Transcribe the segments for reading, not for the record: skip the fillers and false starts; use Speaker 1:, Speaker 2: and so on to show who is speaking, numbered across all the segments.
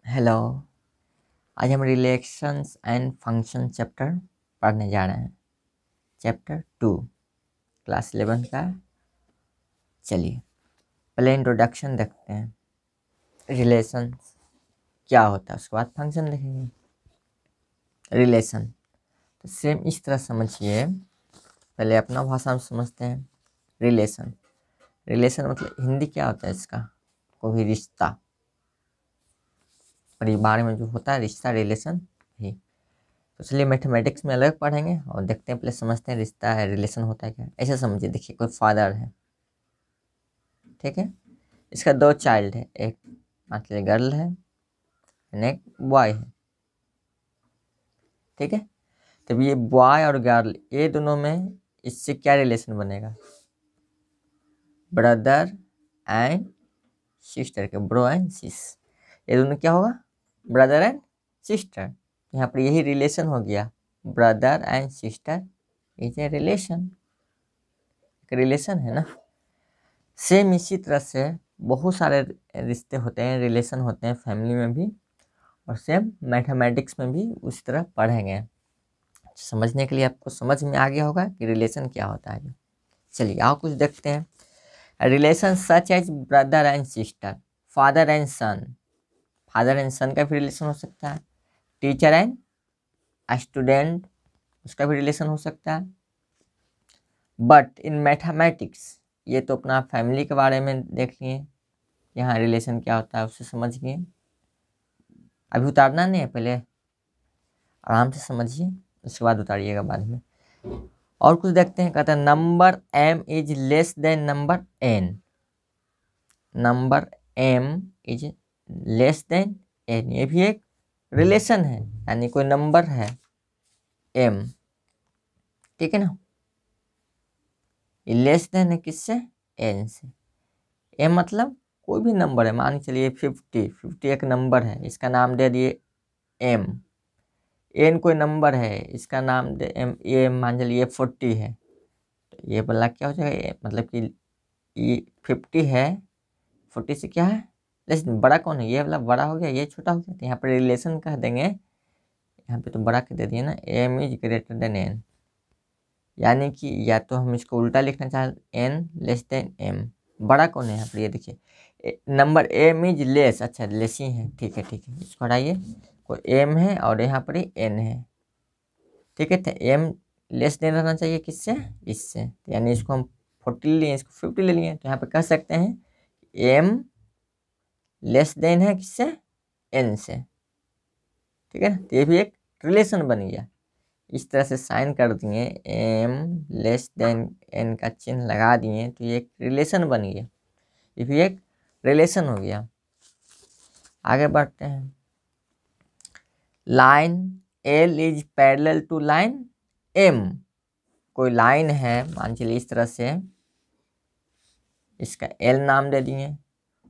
Speaker 1: Hello. आज हम relations and function chapter पढ़ने जा रहे हैं। चैप्टर 2 क्लास 11 का। चलिए पहले इंट्रोडक्शन देखते हैं। रिलेशंस क्या होता है, उसके बाद फंक्शन देखेंगे। रिलेशन तो सेम इस तरह समझिए। पहले अपना भाषा में समझते हैं। रिलेशन मतलब हिंदी क्या होता है इसका? कोई रिश्ता, परिवार में जो होता है रिश्ता, रिलेशन ही। तो चलिए मैथमेटिक्स में अलग पढ़ेंगे और देखते हैं, पहले समझते हैं रिश्ता है, रिलेशन होता है क्या। ऐसे समझिए, देखिए कोई फादर है, ठीक है, इसका 2 चाइल्ड है, एक मान लीजिए गर्ल है, एक बॉय है, ठीक है। तब ये बॉय और गर्ल, ये दोनों में इससे क्या रिलेशन बनेगा? ब्रदर एंड सिस्टर के, ब्रो एंड सिस, ये दोनों क्या होगा? Brother and sister. यहाँ पर यही रिलेशन हो गया, brother and sister is a relation, relation है ना। सेम इसी तरह से बहुत सारे रिश्ते होते हैं, रिलेशन होते हैं फैमिली में भी, और सेम मैथमेटिक्स में भी उसी तरह पढ़ेंगे। समझने के लिए आपको समझ में आ गया होगा कि रिलेशन क्या होता है। चलिए आओ कुछ देखते हैं। Relation such as brother and sister, father and son, father and son का भी रिलेशन हो सकता है। टीचर एंड स्टूडेंट, उसका भी रिलेशन हो सकता है। बट इन मैथमेटिक्स, ये तो अपना फैमिली के बारे में देख लिए, यहाँ रिलेशन क्या होता है उससे समझ गए। अभी उतारना नहीं है, पहले आराम से समझिए, उसके बाद उतारिएगा बाद में। और कुछ देखते हैं। कहता है number m is less than number n, number m is less than n, ये भी एक रिलेशन है, यानी कोई नंबर है m, ठीक है ना। ये लेस देन है किससे? n से। m मतलब कोई भी नंबर है, मान चलिए 50 एक नंबर है, इसका नाम दे दिए m। n कोई नंबर है, इसका नाम दे m, ये मान चलिए 40 है, तो ये वाला क्या हो जाएगा? मतलब कि ये 50 है, 40 से क्या है लेकिन बड़ा कौन है? ये वाला बड़ा हो गया, ये छोटा हो गया, तो यहाँ पर रिलेशन कह देंगे, यहाँ पे तो बड़ा कह दे दिए ना, m is greater than n, यानी कि या तो हम इसको उल्टा लिखना चाहें, n लेस देन m, बड़ा कौन है यहाँ पर? ये देखिए नंबर m इज लेस, अच्छा लेस ही है, ठीक है ठीक है, इसको हटाइए, कोई m है और यहाँ पर ही n है, ठीक है। तो m लेस देन रहना चाहिए किससे? इससे, तो यानी इसको हम 40 ले लिए, इसको 50 ले लिए, तो यहाँ पे कह सकते हैं m लेस देन है किससे? n से, ठीक है ना। तो ये भी एक रिलेशन बन गया। इस तरह से साइन कर दिए, m लेस देन n का चिन्ह लगा दिए, तो ये एक रिलेशन बन गया, ये भी एक रिलेशन हो गया। आगे बढ़ते हैं। Line l is parallel to line m, कोई लाइन है मान चलिए इस तरह से, इसका l नाम दे दिए,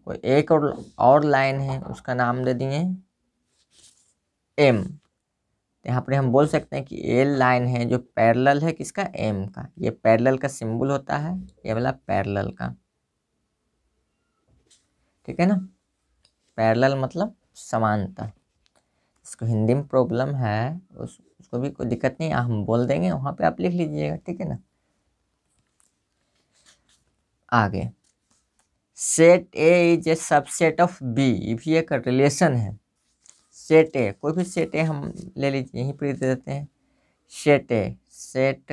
Speaker 1: कोई एक और लाइन है उसका नाम दे दिए m, तो यहाँ पर हम बोल सकते हैं कि l लाइन है जो पैरेलल है किसका? m का। ये पैरेलल का सिंबल होता है, ये वाला पैरेलल का, ठीक है ना। पैरेलल मतलब समांतर, इसको हिंदी में प्रॉब्लम है, उसको भी कोई दिक्कत नहीं, हम बोल देंगे, वहाँ पे आप लिख लीजिएगा, ठीक है ना। आगे set A is a subset of B, ये भी एक रिलेशन है। सेट ए, कोई भी सेट ए हम ले लीजिए, यहीं पर दे देते हैं सेट ए, सेट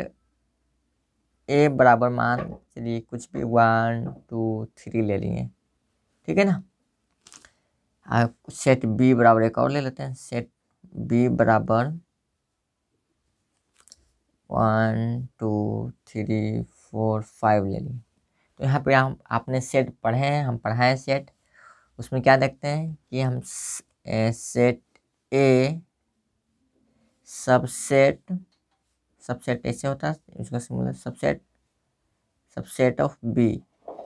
Speaker 1: ए बराबर मान चलिए कुछ भी 1 2 3 ले लिए, ठीक है ना। सेट बी बराबर एक और ले लेते हैं, सेट बी बराबर 1 2 3 4 5 ले लिए। तो यहाँ पे हम आपने सेट पढ़े हैं, हम पढ़ाएं सेट, उसमें क्या देखते हैं कि हम सेट ए सबसेट, सबसेट ऐसे होता है, इसका symbol subset, subset of B,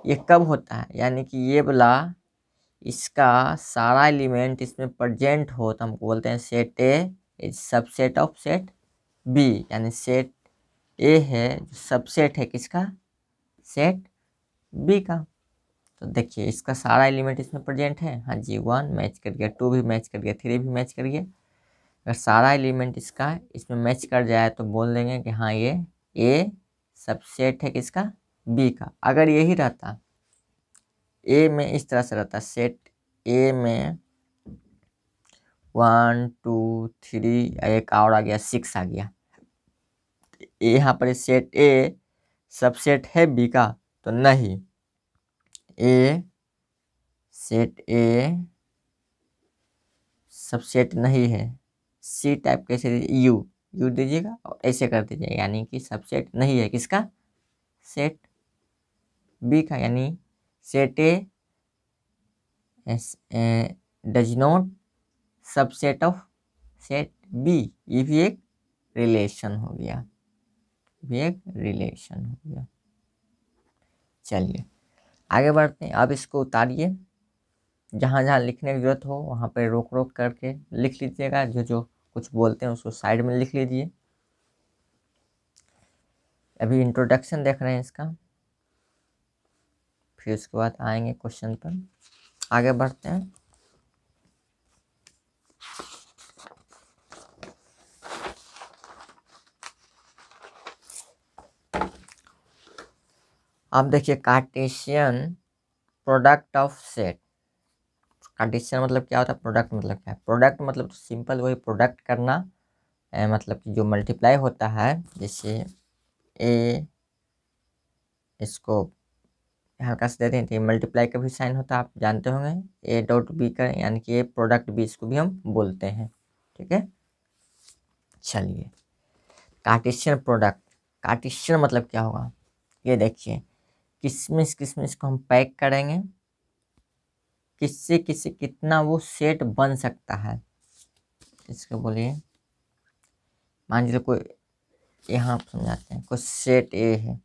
Speaker 1: ये कब होता है? यानी कि ये वाला इसका सारा एलिमेंट इसमें प्रेजेंट हो, तो हमको बोलते हैं set A is subset of set B, यानी सेट ए है जो सबसेट है किसका? सेट बी का। तो देखिए इसका सारा एलिमेंट इसमें प्रेजेंट है। हाँ जी, 1 मैच कर गया, 2 भी मैच कर गया, 3 भी मैच कर गया। अगर सारा एलिमेंट इसका इसमें मैच कर जाए तो बोल देंगे कि हाँ ये ए सबसेट है किसका, बी का। अगर यही रहता ए में इस तरह से रहता, सेट ए में 1 2 3 एक और आ गया 6 आ गया, यहाँ पर सेट ए सबसेट है बी का, तो नहीं, ए सेट ए सबसेट नहीं है। सी टाइप कैसे दीजिए, यू दीजिएगा और ऐसे कर दीजिएगा, यानी कि सबसेट नहीं है किसका, सेट बी का, यानी set A does not subset of set B. ये भी एक रिलेशन हो गया, भी एक रिलेशन हो गया। चलिए आगे बढ़ते हैं। अब इसको उतारिए, जहाँ जहाँ लिखने की जरूरत हो वहाँ पे रोक रोक करके लिख लीजिएगा, जो जो कुछ बोलते हैं उसको साइड में लिख लीजिए। अभी इंट्रोडक्शन देख रहे हैं इसका, फिर उसके बाद आएंगे क्वेश्चन पर। आगे बढ़ते हैं। अब देखिए Cartesian product of set. Cartesian मतलब क्या होता है, प्रोडक्ट मतलब क्या है। प्रोडक्ट मतलब तो सिंपल वही प्रोडक्ट करना, मतलब कि जो मल्टीप्लाई होता है, जैसे ए इसको हल्का से दे दें तो मल्टीप्लाई का भी साइन होता है, आप जानते होंगे। ए डॉट बी का यानी कि ए प्रोडक्ट बी, इसको भी हम बोलते हैं, ठीक है। चलिए कार्टेशियन प्रोडक्ट, कार्टेशियन मतलब क्या होगा, ये देखिए किसमिस किसमिस को हम पैक करेंगे, किससे किससे कितना वो सेट बन सकता है, इसको बोलिए। मान लीजिए कोई, यहाँ आप समझाते हैं, कोई सेट ए है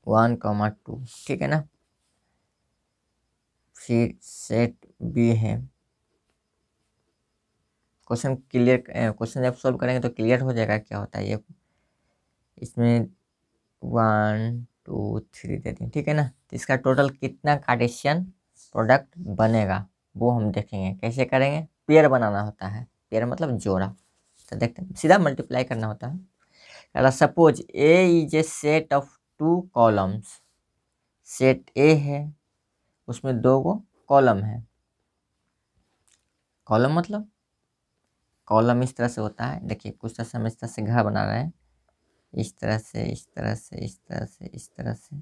Speaker 1: 1,2, ठीक है ना। फिर सेट बी है, क्वेश्चन क्लियर, क्वेश्चन जब सॉल्व करेंगे तो क्लियर हो जाएगा क्या होता है ये। इसमें 1 2 3 देते हैं, ठीक है ना। तो इसका टोटल कितना कार्टेशियन प्रोडक्ट बनेगा वो हम देखेंगे। कैसे करेंगे, पेयर बनाना होता है, पेयर मतलब जोड़ा। तो देखते हैं, सीधा मल्टीप्लाई करना होता है। Suppose A is A set of 2 columns, set A है उसमें 2 कॉलम है। कॉलम मतलब कॉलम इस तरह से होता है, देखिए कुछ तरह से हम इस तरह से घर बना रहे हैं, इस तरह से इस तरह से इस तरह से इस तरह से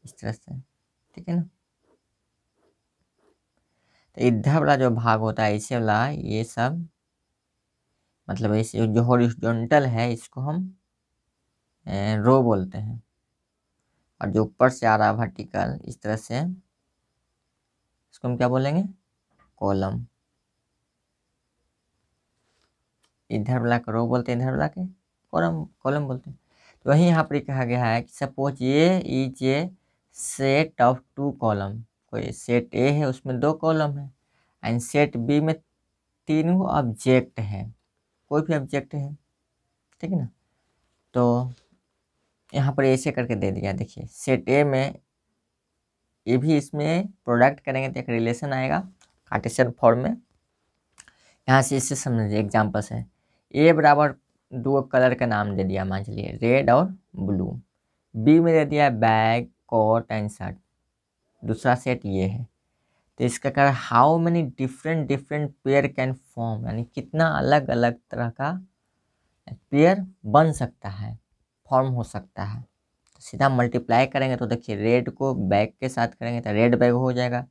Speaker 1: इस तरह से, ठीक है ना। तो इधर वाला जो भाग होता है इसे वाला, ये सब मतलब इसे जो हॉरिजॉन्टल है इसको हम रो बोलते हैं, और जो ऊपर से आ रहा है वर्टिकल इस तरह से, इसको हम क्या बोलेंगे, कॉलम। इधर वाला को रो बोलते हैं, इधर वाला के कॉलम कॉलम बोलते हैं। तो वही यहाँ पर कहा गया है कि सपोज ये is a set of 2 column, कोई सेट ए है उसमें 2 कॉलम है, एंड सेट बी में 3 ऑब्जेक्ट है, कोई भी ऑब्जेक्ट है, ठीक है ना। तो यहाँ पर ऐसे करके दे दिया, देखिए सेट ए में ये भी इसमें प्रोडक्ट करेंगे तो एक रिलेशन आएगा कार्टेशियन फॉर्म में। यहाँ से इससे समझिए एग्जाम्पल से, ए बराबर 2 कलर का नाम दे दिया, मान चलिए रेड और ब्लू। बी में दे दिया बैग कोट एंड शर्ट, दूसरा सेट ये है। तो इसका कह how many different different pair can form, यानी कितना अलग अलग तरह का पेयर बन सकता है, फॉर्म हो सकता है। तो सीधा मल्टीप्लाई करेंगे तो देखिए रेड को बैग के साथ करेंगे तो रेड बैग हो जाएगा,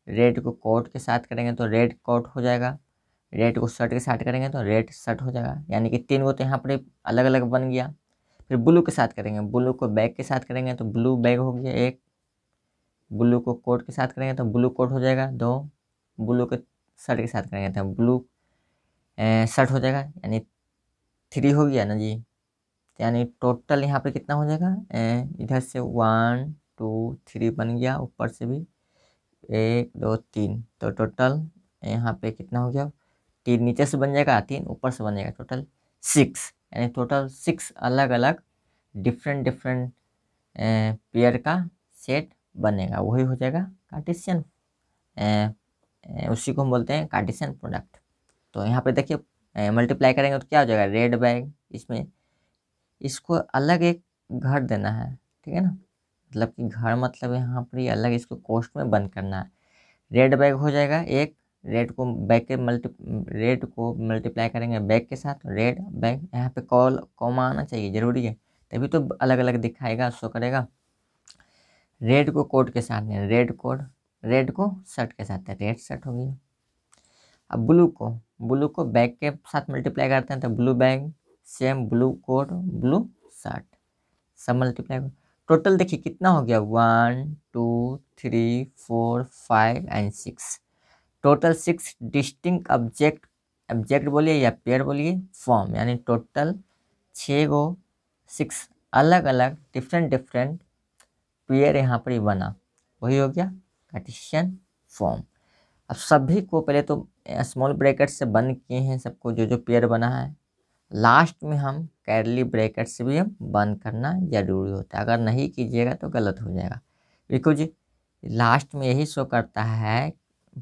Speaker 1: रेड को कोट के साथ करेंगे तो रेड कोट हो जाएगा, रेड को शर्ट के साथ करेंगे तो रेड शर्ट हो जाएगा, यानी कि 3 तो यहाँ पर अलग अलग बन गया। फिर ब्लू के साथ करेंगे, ब्लू को बैग के साथ करेंगे तो ब्लू बैग हो गया एक, ब्लू को कोट के साथ करेंगे तो ब्लू कोट हो जाएगा 2, ब्लू के शर्ट के साथ करेंगे तो ब्लू शर्ट हो जाएगा, यानी 3 हो गया ना जी। यानी टोटल यहाँ पे कितना हो जाएगा, इधर से 1 2 3 बन गया, ऊपर से भी 1 2 3, तो टोटल यहाँ पे कितना हो गया, 3 नीचे से बन जाएगा, 3 ऊपर से बन जाएगा, टोटल 6, यानी टोटल 6 अलग अलग डिफरेंट डिफरेंट पेयर का सेट बनेगा, वही हो जाएगा कार्टेशियन, उसी को हम बोलते हैं कार्टेशियन प्रोडक्ट। तो यहाँ पे देखिए मल्टीप्लाई करेंगे तो क्या हो जाएगा, रेड बैग, इसमें इसको अलग एक घर देना है, ठीक है ना, मतलब कि घर मतलब यहाँ पर ये अलग इसको कोष्ठ में बंद करना है। रेड बैग हो जाएगा एक, रेड को बैग के रेड को मल्टीप्लाई करेंगे बैग के साथ, रेड बैग, यहाँ पे कॉमा आना चाहिए, जरूरी है, तभी तो अलग अलग दिखाएगा, शो करेगा। रेड को कोट के साथ है, रेड कोट, रेड को शर्ट के साथ है, रेड शर्ट हो गई। अब ब्लू को बैग के साथ मल्टीप्लाई करते हैं तो blue bag, same blue coat, blue shirt, सब मल्टीप्लाई। टोटल देखिए कितना हो गया, 1 2 3 4 5 एंड 6, टोटल 6 डिस्टिंक्ट ऑब्जेक्ट बोलिए या पेयर बोलिए फॉर्म, यानी टोटल 6 अलग अलग डिफरेंट पेयर यहाँ पर ही बना, वही हो गया कार्टेशियन फॉर्म। अब सभी को पहले तो स्मॉल ब्रैकेट से बंद किए हैं सबको, जो जो पेयर बना है, लास्ट में हम कर्ली ब्रैकेट से भी हम बंद करना जरूरी होता है, अगर नहीं कीजिएगा तो गलत हो जाएगा, बिकॉज लास्ट में यही शो करता है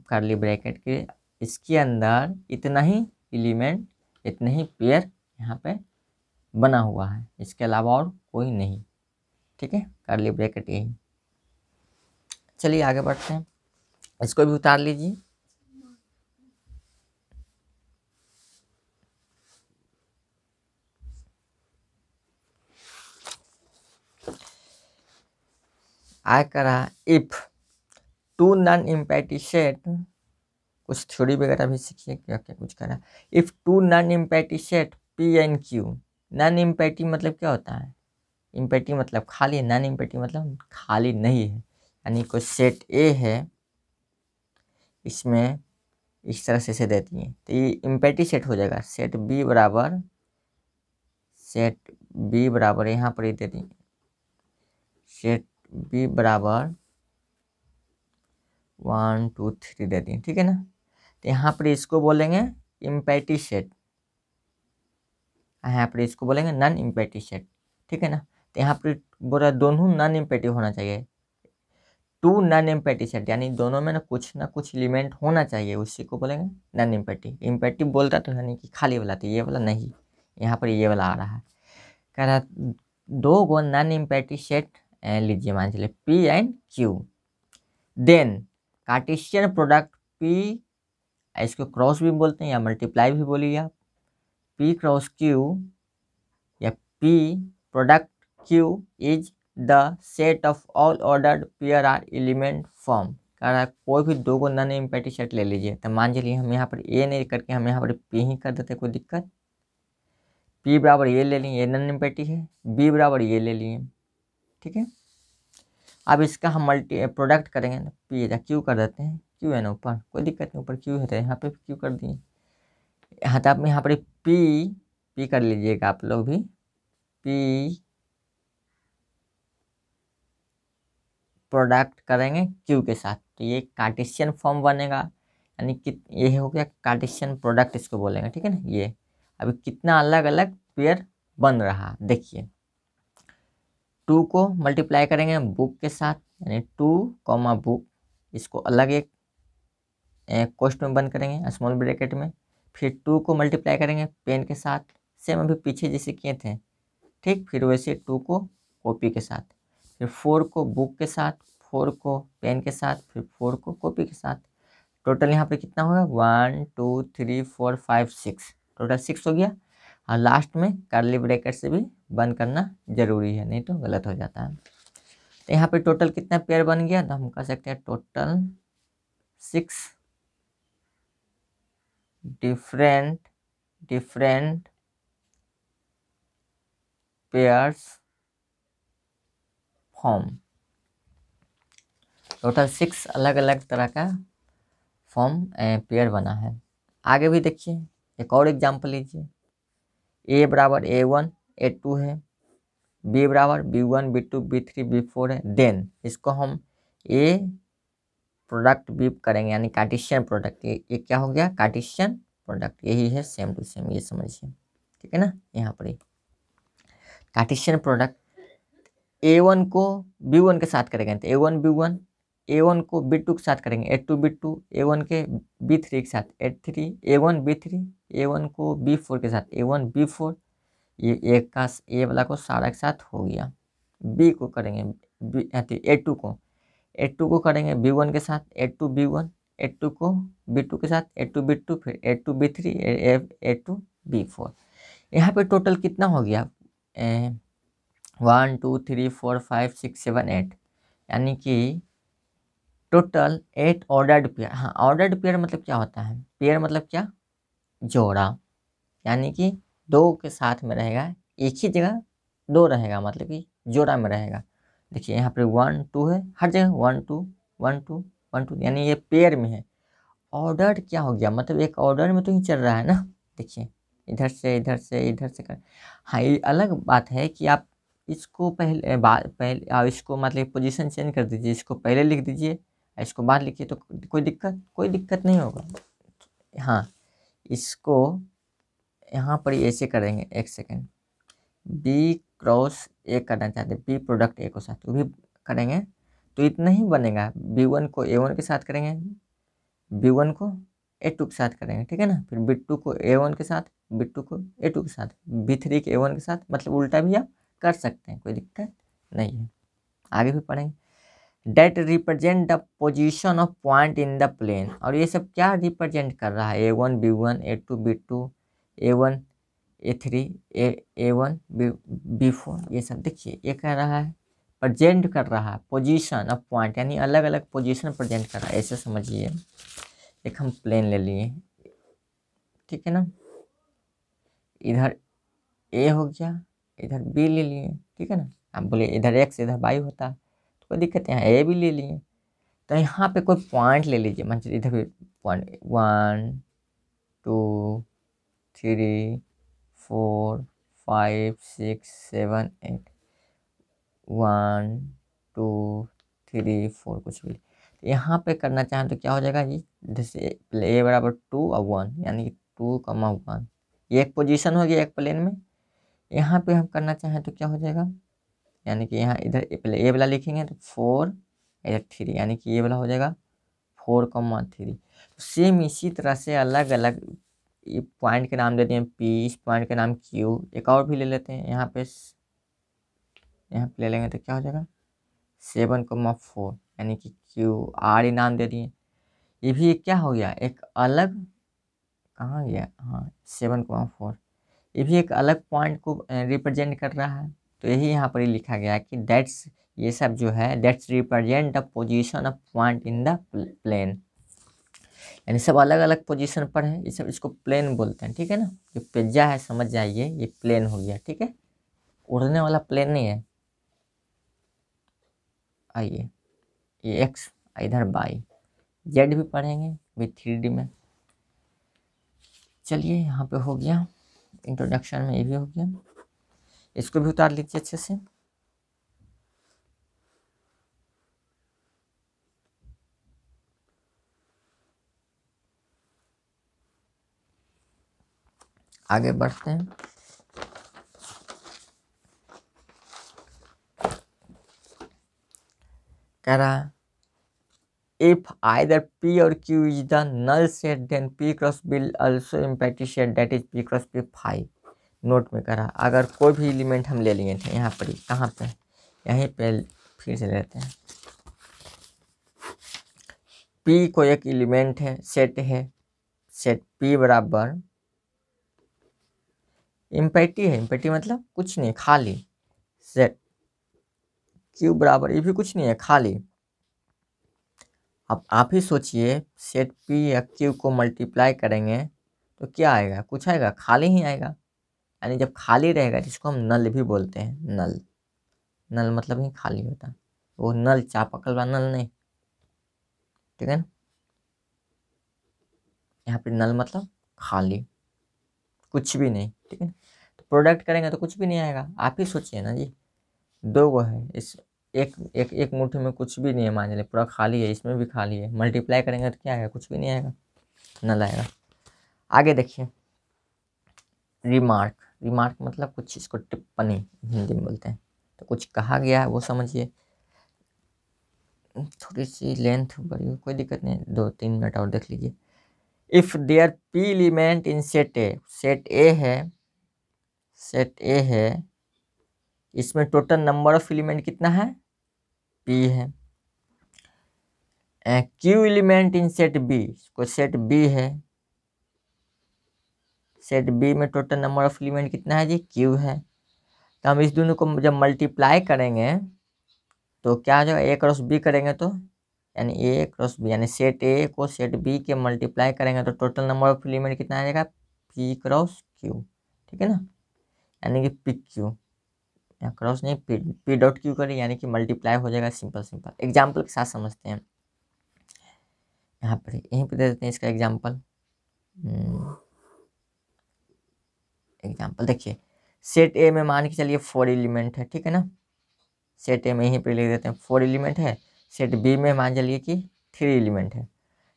Speaker 1: कर्ली ब्रैकेट के, इसके अंदर इतना ही एलिमेंट, इतने ही पेयर यहाँ पे बना हुआ है, इसके अलावा और कोई नहीं, ठीक है, कर्ली ब्रैकेट यही। चलिए आगे बढ़ते हैं, इसको भी उतार लीजिए। आ करा if two non empty set, कुछ थ्योरी वगैरह भी सीखिए क्या क्या कुछ करा। If two non empty set P and Q, non empty मतलब क्या होता है, इम्पैटी मतलब खाली, नॉन इम्पैटी मतलब खाली नहीं है, यानी कोई सेट ए है, इसमें इस तरह से देती है तो ये इम्पैटी सेट हो जाएगा, सेट बी बराबर यहाँ पर ही दे दी, सेट बी बराबर 1 2 3 दे दी, ठीक है ना, तो यहाँ पर इसको बोलेंगे इम्पैटी सेट, यहाँ पर इसको बोलेंगे नॉन इम्पैटी सेट, ठीक है ना, तो यहाँ पर बोला दोनों नॉन इम्पैटी होना चाहिए, टू नॉन इम्पैटी सेट, यानी दोनों में ना कुछ एलिमेंट होना चाहिए, उसी को बोलेंगे नॉन इम्पैटी। इम्पैटी बोलता तो यानी कि खाली वाला, तो ये वाला नहीं, यहाँ पर ये वाला आ रहा है, कह रहा दो गो नॉन इम्पैटी सेट लीजिए, मान चलिए P and Q, then Cartesian product P, इसको क्रॉस भी बोलते हैं या मल्टीप्लाई भी बोलिए आप, पी क्रॉस क्यू या P product Q is the set of all ordered pair are element form, कह रहा है कोई भी दो गो नॉन इम्पैटी सेट ले लीजिए, तो मान चलिए हम यहाँ पर ए नहीं करके हम यहाँ पर पी ही कर देते, कोई दिक्कत, पी बराबर ये ले लिए, ये नॉन इम्पैटी है, बी बराबर ये ले लिए, ठीक है। अब इसका हम प्रोडक्ट करेंगे ना, पी या क्यू कर देते हैं, क्यू है ना ऊपर, कोई दिक्कत नहीं, ऊपर क्यू है तो यहाँ पे क्यू कर दिए, यहाँ तो आप यहाँ पर पी कर लीजिएगा आप लोग भी, पी प्रोडक्ट करेंगे क्यू के साथ, तो ये कार्टेशियन फॉर्म बनेगा, यानी कि ये हो गया कार्टेशियन प्रोडक्ट इसको बोलेंगे, ठीक है ना। ये अभी कितना अलग अलग पेयर बन रहा देखिए, 2 को मल्टीप्लाई करेंगे बुक के साथ, यानी 2 कॉमा बुक, इसको अलग एक कोष्ठ में बंद करेंगे स्मॉल ब्रैकेट में, फिर 2 को मल्टीप्लाई करेंगे पेन के साथ, सेम अभी पीछे जैसे किए थे, ठीक, फिर वैसे 2 को कॉपी के साथ, फिर 4 को बुक के साथ, 4 को पेन के साथ, फिर 4 को कॉपी के साथ, टोटल यहाँ पे कितना होगा 1 2 3 4 5 6, टोटल 6 हो गया, और लास्ट में कर्ली ब्रैकेट से भी बंद करना जरूरी है, नहीं तो गलत हो जाता है। तो यहाँ पे टोटल कितना पेयर बन गया, तो हम कह सकते हैं total 6 different pairs form, total 6 अलग अलग तरह का फॉर्म पेयर बना है। आगे भी देखिए, एक और एग्जांपल लीजिए, ए बराबर A1 A2 है, बी बराबर B1 B2 B3 B4 है, देन इसको हम ए प्रोडक्ट बी करेंगे, यानी कार्टेशियन प्रोडक्ट, ये क्या हो गया कार्टेशियन प्रोडक्ट, यही है सेम टू सेम, ये समझिए, ठीक है ना। यहाँ पर कार्टेशियन प्रोडक्ट A1 को B1 के साथ करेंगे तो A1 B1, A1 को B2 के साथ करेंगे A2 B2, A1 के B3 के साथ A3, A1 B3, A1 को B4 के साथ A1 B4, ये एक का ए वाला को सारा के साथ हो गया। बी को करेंगे A2 को करेंगे B1 के साथ A2 B1, A2 को B2 के साथ A2 B2, फिर A2 B3, A2 B4। यहाँ पे टोटल कितना हो गया 1 2 3 4 5 6 7 8, यानी कि टोटल 8 ऑर्डर्ड पेयर। हाँ, ऑर्डर्ड पेयर मतलब क्या होता है, पेयर मतलब क्या, जोड़ा, यानी कि दो के साथ में रहेगा, एक ही जगह दो रहेगा, मतलब कि जोड़ा में रहेगा। देखिए यहाँ पे 1 2 है, हर जगह 1 2 1 2 1 2, यानी ये पेयर में है। ऑर्डर क्या हो गया, मतलब एक ऑर्डर में तो ही चल रहा है ना। देखिए इधर से इधर से इधर से कर। हाँ, ये अलग बात है कि आप इसको पहले आप इसको मतलब पोजीशन चेंज कर दीजिए, इसको पहले लिख दीजिए, इसको बाद लिखिए, तो कोई दिक्कत नहीं होगा। हाँ, इसको यहाँ पर ऐसे करेंगे, एक सेकेंड, बी क्रॉस ए करना चाहते हैं, बी प्रोडक्ट ए को साथ वो भी करेंगे तो इतना ही बनेगा। B1 को A1 के साथ करेंगे, B1 को A2 के साथ करेंगे, ठीक है ना, फिर B2 को A1 के साथ, B2 को A2 के साथ, B3 के A1 के साथ, मतलब उल्टा भी आप कर सकते हैं, कोई दिक्कत नहीं है। आगे भी पढ़ेंगे। That represent the position of point in the plane, और ये सब क्या रिप्रेजेंट कर रहा है, A1 B1 A2 B2 A1 A3 A1 B4, ये सब देखिए ये कह रहा है प्रेजेंट कर रहा है पोजीशन ऑफ पॉइंट, यानी अलग अलग पोजीशन प्रेजेंट कर रहा है, ऐसे समझिए। एक हम प्लेन ले लिए, ठीक है ना, इधर A हो गया, इधर B ले लिए, ठीक है ना। आप बोले इधर X इधर Y होता तो कोई दिक्कत, यहाँ A भी ले लिए। तो यहाँ पे कोई पॉइंट ले लीजिए, मतलब इधर भी पॉइंट 1 2 3 4 5 6 7 8 1 2 3 4 कुछ भी। तो यहाँ पे करना चाहें तो क्या हो जाएगा जी, जैसे A बराबर 2 और 1, यानी 2, 1, ये एक पोजीशन हो गया एक प्लेन में। यहाँ पे हम करना चाहें तो क्या हो जाएगा, यानी कि यहाँ इधर पहले A वाला लिखेंगे तो 4 इधर 3, यानी कि ये वाला हो जाएगा 4, 3। सेम इसी तरह से अलग अलग ये पॉइंट के नाम दे दिए P, इस पॉइंट का नाम Q, एक और भी ले लेते हैं यहाँ पे ले लेंगे तो क्या हो जाएगा 7, 4, यानी कि QR ही नाम दे दिए। ये भी क्या हो गया, एक अलग, कहाँ गया, हाँ 7, 4, ये भी एक अलग पॉइंट को रिप्रेजेंट कर रहा है। तो यही यहाँ पर ही लिखा गया है कि दैट्स, ये सब जो है that's represent the position of point in the plane, यानी सब अलग अलग पोजीशन पर है, ये सब इसको प्लेन बोलते हैं, ठीक है ना। जो पिज्जा है समझ जाइए ये प्लेन हो गया, ठीक है, उड़ने वाला प्लेन नहीं है। आइए ये एक्स, इधर बाई, जेड भी पढ़ेंगे भी 3D में। चलिए यहाँ पे हो गया इंट्रोडक्शन में, ये भी हो गया, इसको भी उतार लीजिए अच्छे से। आगे बढ़ते हैं। कह रहा है if either P or Q is the null set then P cross B also empty set, that is P cross P phi। Note में करा अगर कोई भी एलिमेंट हम ले लिए थे यहाँ पर ही, कहाँ पे, यहीं पे फिर से लेते हैं। P को एक एलिमेंट है, सेट P बराबर इम्पैटी है, इम्पैटी मतलब कुछ नहीं, खाली, सेट Q बराबर ये भी कुछ नहीं है, खाली। अब आप ही सोचिए सेट P या Q को मल्टीप्लाई करेंगे तो क्या आएगा, कुछ आएगा, खाली ही आएगा। यानी जब खाली रहेगा जिसको हम नल भी बोलते हैं, नल मतलब ही खाली होता है, वो नल चापाकल वाला नल नहीं, ठीक है ना। यहाँ पे नल मतलब खाली, कुछ भी नहीं, ठीक है ना। तो प्रोडक्ट करेंगे तो कुछ भी नहीं आएगा, आप ही सोचिए ना जी, दो गो है, इस एक मुट्ठी में कुछ भी नहीं है, मान लीजिए पूरा खाली है, इसमें भी खाली है, मल्टीप्लाई करेंगे तो क्या आएगा, कुछ भी नहीं आएगा, नल आएगा। आगे देखिए रिमार्क मतलब कुछ, इसको टिप्पणी हिंदी में बोलते हैं, तो कुछ कहा गया है वो समझिए। थोड़ी सी लेंथ बड़ी, कोई दिक्कत नहीं, 2-3 मिनट और देख लीजिए। If there P element in set A, set A है, सेट ए है, इसमें टोटल नंबर ऑफ एलिमेंट कितना है, पी है। Q element in set B, कोई सेट बी है, सेट बी में टोटल नंबर ऑफ एलिमेंट कितना है जी, क्यू है। तो हम इस दोनों को जब मल्टीप्लाई करेंगे तो क्या हो जाएगा, ए क्रॉस बी करेंगे तो, यानी ए क्रॉस बी, यानी सेट ए को सेट बी के मल्टीप्लाई करेंगे तो टोटल नंबर ऑफ एलिमेंट कितना आ जाएगा, पी क्रॉस क्यू, ठीक है ना, यानी कि पी क्यू, या क्रॉस नहीं, पी डॉट क्यू करें, यानी कि मल्टीप्लाई हो जाएगा। सिंपल सिंपल एग्जाम्पल के साथ समझते हैं। यहाँ पर यहीं पर दे देते हैं इसका एग्जाम्पल। एग्जाम्पल देखिए, सेट ए में मान के चलिए 4 एलिमेंट है, ठीक है ना, सेट ए में यहीं पर लिख देते हैं 4 एलिमेंट है। सेट बी में मान चलिए कि 3 एलिमेंट है।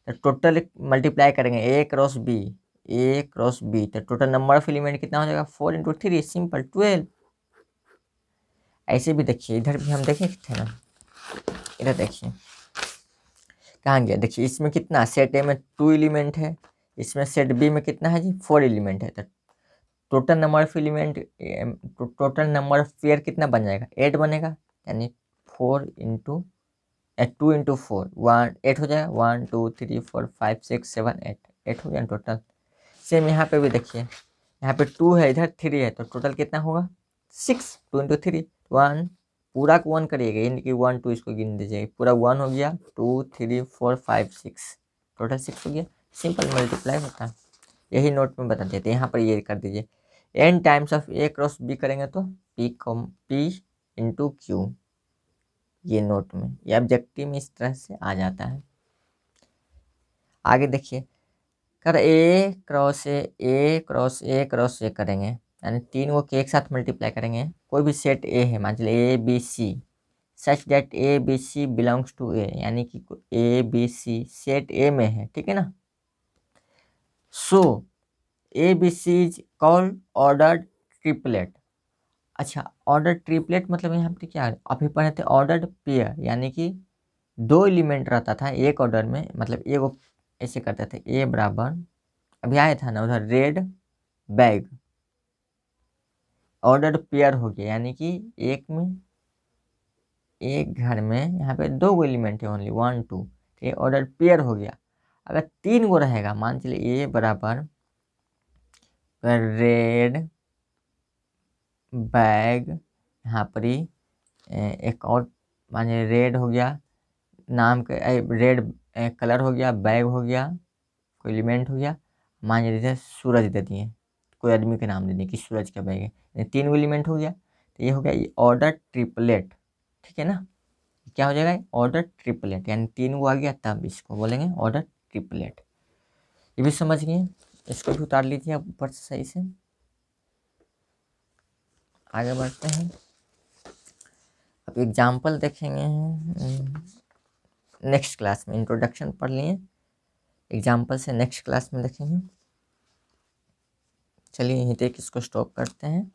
Speaker 1: तो टोटल मल्टीप्लाई करेंगे ए क्रॉस बी, ए क्रॉस बी, तो टोटल नंबर ऑफ एलिमेंट कितना हो जाएगा, 4 × 3 सिंपल 12। ऐसे भी देखिए, इधर भी हम देखें थे ना, इधर देखिए कहाँ गया, देखिए इसमें कितना, सेट ए में 2 एलिमेंट है, इसमें सेट बी में कितना है जी, 4 एलिमेंट है। तो total number of element, total number of pair कितना बन जाएगा, 8 बनेगा, यानी 4 × 2 × 4 8 हो जाएगा, 1 2 3 4 5 6 7 8 हो गया टोटल। सेम यहाँ पे भी देखिए, यहाँ पे 2 है, इधर 3 है, तो टोटल कितना होगा 6, 2 × 3 1, पूरा को 1 करिएगा, यानी कि 1 2 इसको गिन दीजिए, पूरा 1 हो गया, 2 3 4 5 6, टोटल 6 हो गया। सिंपल मल्टीप्लाई होता है, यही नोट में बता देते हैं। यहाँ पर ये कर दीजिए, n times of A cross B करेंगे तो p × q, ये नोट में, ये ऑब्जेक्टिव में इस तरह से आ जाता है। आगे देखिए, कर A cross A cross A cross A करेंगे, यानी 3 को एक साथ मल्टीप्लाई करेंगे। कोई भी सेट ए है, मान लीजिए A B C, such that A B C belongs to A, यानी कि ए बी सी सेट ए में है, ठीक है ना। So A B C is called order triplet. अच्छा, ऑर्डर ट्रिपलेट मतलब यहाँ पे क्या है, अभी पढ़े थे ऑर्डर्ड पेयर, यानी कि 2 एलिमेंट रहता था एक ऑर्डर में, मतलब एगो ऐसे करते थे, ए बराबर, अभी आया था ना उधर रेड बैग, ऑर्डर्ड पेयर हो गया, यानी कि एक घर में यहाँ पे 2 एलिमेंट है, ओनली 1 2, ये ऑर्डर पेयर हो गया। अगर 3 गो रहेगा, मान चलिए ए बराबर रेड बैग, यहाँ पर ही एक और, मानिए रेड हो गया, नाम के रेड कलर हो गया, बैग हो गया, कोई एलिमेंट हो गया, मान लीजिए सूरज दे दिए, कोई आदमी का नाम दे दिए कि सूरज का बैग है, 3 एलिमेंट हो गया, तो ये हो गया ये ऑर्डर ट्रिपलेट, ठीक है ना। क्या हो जाएगा, ऑर्डर ट्रिपलेट, यानी 3 गो आ गया, तब इसको बोलेंगे ऑर्डर ट्रिपलेट। ये भी समझ गए, इसको भी उतार लीजिए आप ऊपर से सही से। आगे बढ़ते हैं, अब एग्जाम्पल देखेंगे नेक्स्ट क्लास में। इंट्रोडक्शन पढ़ लिए, एग्जाम्पल से नेक्स्ट क्लास में देखेंगे। चलिए यहीं तक इसको स्टॉप करते हैं।